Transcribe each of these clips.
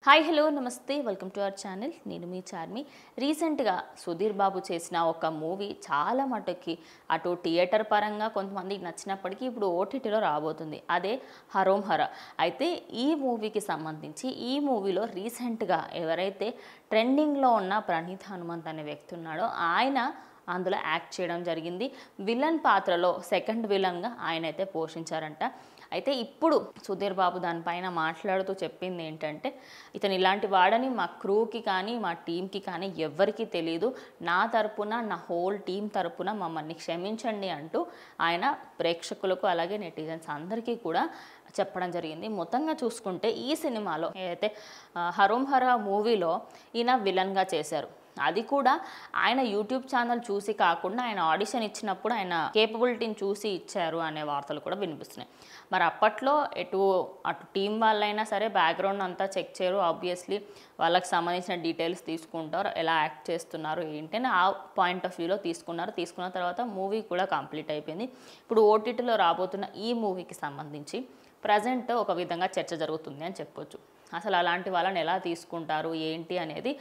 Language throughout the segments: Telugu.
హాయ్ హలో నమస్తే వెల్కమ్ టు అవర్ ఛానల్. నేను మీ చార్మి. రీసెంట్గా సుధీర్ బాబు చేసిన ఒక మూవీ చాలా మటుకి అటు థియేటర్ పరంగా కొంతమందికి నచ్చినప్పటికీ ఇప్పుడు ఓటీటీలో రాబోతుంది. అదే హరోం హర. అయితే ఈ మూవీకి సంబంధించి ఈ మూవీలో రీసెంట్గా ఎవరైతే ట్రెండింగ్లో ఉన్న ప్రణీత్ హనుమంత్ అనే వ్యక్తి ఉన్నాడో ఆయన అందులో యాక్ట్ చేయడం జరిగింది. విలన్ పాత్రలో సెకండ్ విలన్గా ఆయన అయితే పోషించారంట. అయితే ఇప్పుడు సుధీర్ బాబు దానిపైన మాట్లాడుతూ చెప్పింది ఏంటంటే, ఇతను ఇలాంటి వాడని మా క్రూకి కానీ మా టీంకి కానీ ఎవ్వరికీ తెలియదు, నా తరపున నా హోల్ టీం తరపున మమ్మల్ని క్షమించండి అంటూ ఆయన ప్రేక్షకులకు అలాగే నెటిజన్స్ అందరికీ కూడా చెప్పడం జరిగింది. మొత్తంగా చూసుకుంటే ఈ సినిమాలో ఏదైతే హరోం హర మూవీలో ఈయన విలన్గా చేశారు, అది కూడా ఆయన యూట్యూబ్ ఛానల్ చూసి కాకుండా ఆయన ఆడిషన్ ఇచ్చినప్పుడు ఆయన కేపబిలిటీని చూసి ఇచ్చారు అనే వార్తలు కూడా వినిపిస్తున్నాయి. మరి అప్పట్లో అటు టీం వాళ్ళైనా సరే బ్యాక్గ్రౌండ్ అంతా చెక్ చేయరు, ఆబ్వియస్లీ వాళ్ళకి సంబంధించిన డీటెయిల్స్ తీసుకుంటారు, ఎలా యాక్ట్ చేస్తున్నారు ఏంటి అని ఆ పాయింట్ ఆఫ్ వ్యూలో తీసుకున్న తర్వాత మూవీ కూడా కంప్లీట్ అయిపోయింది. ఇప్పుడు ఓటీటీలో రాబోతున్న ఈ మూవీకి సంబంధించి ప్రజెంట్ ఒక విధంగా చర్చ జరుగుతుంది అని చెప్పొచ్చు. అసలు అలాంటి వాళ్ళని ఎలా తీసుకుంటారు ఏంటి అనేది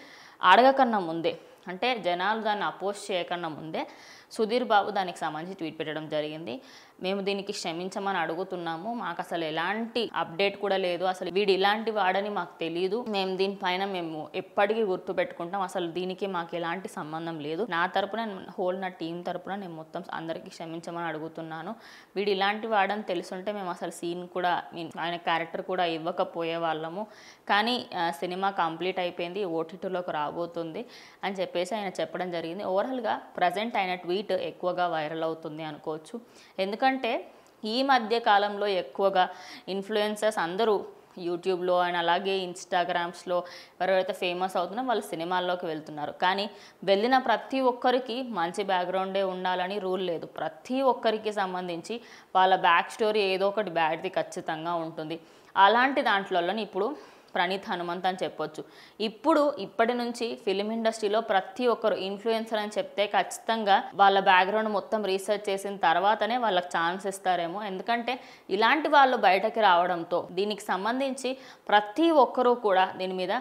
అడగకన్నా ముందే, అంటే జనాలు దాన్ని అపోజ్ చేయకన్నా ముందే సుధీర్ బాబు దానికి సంబంధించి ట్వీట్ పెట్టడం జరిగింది. మేము దీనికి క్షమించమని అడుగుతున్నాము, మాకు అసలు ఎలాంటి అప్డేట్ కూడా లేదు, అసలు వీడు ఇలాంటి వాడని మాకు తెలియదు, మేము దీనిపైన మేము ఎప్పటికీ గుర్తు పెట్టుకుంటాం, అసలు దీనికి మాకు ఎలాంటి సంబంధం లేదు, నా తరపున నా టీం తరపున నేను మొత్తం అందరికీ క్షమించమని అడుగుతున్నాను, వీడు ఇలాంటి వాడని తెలుసుంటే మేము అసలు సీన్ కూడా ఆయన క్యారెక్టర్ కూడా ఇవ్వకపోయే వాళ్ళము, కానీ సినిమా కంప్లీట్ అయిపోయింది, ఓటీటీలోకి రాబోతుంది అని చెప్పేసి ఆయన చెప్పడం జరిగింది. ఓవరాల్గా ప్రజెంట్ ఆయన ట్వీట్ ఎక్కువగా వైరల్ అవుతుంది అనుకోవచ్చు. ఎందుకంటే ఈ మధ్య కాలంలో ఎక్కువగా ఇన్ఫ్లుయెన్సర్స్ అందరూ యూట్యూబ్లో అండ్ అలాగే ఇన్స్టాగ్రామ్స్లో ఎవరైతే ఫేమస్ అవుతున్నారో వాళ్ళు సినిమాల్లోకి వెళ్తున్నారు. కానీ వెళ్ళిన ప్రతి ఒక్కరికి మంచి బ్యాక్గ్రౌండే ఉండాలని రూల్ లేదు. ప్రతి ఒక్కరికి సంబంధించి వాళ్ళ బ్యాక్ స్టోరీ ఏదో ఒకటి బ్యాడ్ది ఖచ్చితంగా ఉంటుంది. అలాంటి దాంట్లోనే ఇప్పుడు ప్రణీత్ హనుమంత్ అని చెప్పొచ్చు. ఇప్పటి నుంచి ఫిలిం ఇండస్ట్రీలో ప్రతి ఒక్కరు ఇన్ఫ్లుయెన్సర్ అని చెప్తే ఖచ్చితంగా వాళ్ళ బ్యాక్గ్రౌండ్ మొత్తం రీసెర్చ్ చేసిన తర్వాతనే వాళ్ళకి ఛాన్స్ ఇస్తారేమో. ఎందుకంటే ఇలాంటి వాళ్ళు బయటకి రావడంతో దీనికి సంబంధించి ప్రతి ఒక్కరూ కూడా దీని మీద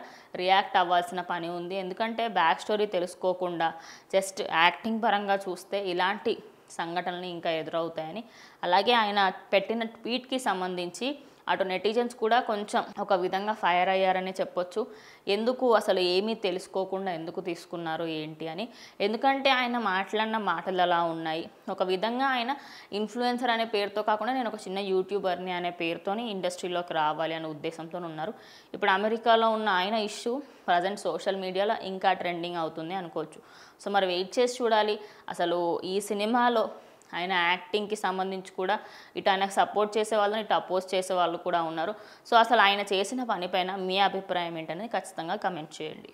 రియాక్ట్ అవ్వాల్సిన పని ఉంది. ఎందుకంటే బ్యాక్ స్టోరీ తెలుసుకోకుండా జస్ట్ యాక్టింగ్ పరంగా చూస్తే ఇలాంటి సంఘటనలు ఇంకా ఎదురవుతాయని, అలాగే ఆయన పెట్టిన ట్వీట్కి సంబంధించి అటు నెటిజన్స్ కూడా కొంచెం ఒక విధంగా ఫైర్ అయ్యారని చెప్పొచ్చు. ఎందుకు అసలు ఏమీ తెలుసుకోకుండా ఎందుకు తీసుకున్నారు ఏంటి అని. ఎందుకంటే ఆయన మాట్లాడిన మాటలు అలా ఉన్నాయి. ఒక విధంగా ఆయన ఇన్ఫ్లుయెన్సర్ అనే పేరుతో కాకుండా నేను ఒక చిన్న యూట్యూబర్ని అనే పేరుతోని ఇండస్ట్రీలోకి రావాలి అనే ఉద్దేశంతో ఉన్నారు. ఇప్పుడు అమెరికాలో ఉన్న ఆయన ఇష్యూ ప్రజెంట్ సోషల్ మీడియాలో ఇంకా ట్రెండింగ్ అవుతుంది అనుకోవచ్చు. సో మరి వెయిట్ చేసి చూడాలి. అసలు ఈ సినిమాలో ఆయన యాక్టింగ్కి సంబంధించి కూడా ఇటు ఆయనకు సపోర్ట్ చేసే వాళ్ళని ఇటు అపోజ్ చేసే వాళ్ళు కూడా ఉన్నారు. సో అసలు ఆయన చేసిన పనిపైన మీ అభిప్రాయం ఏంటనేది ఖచ్చితంగా కమెంట్ చేయండి.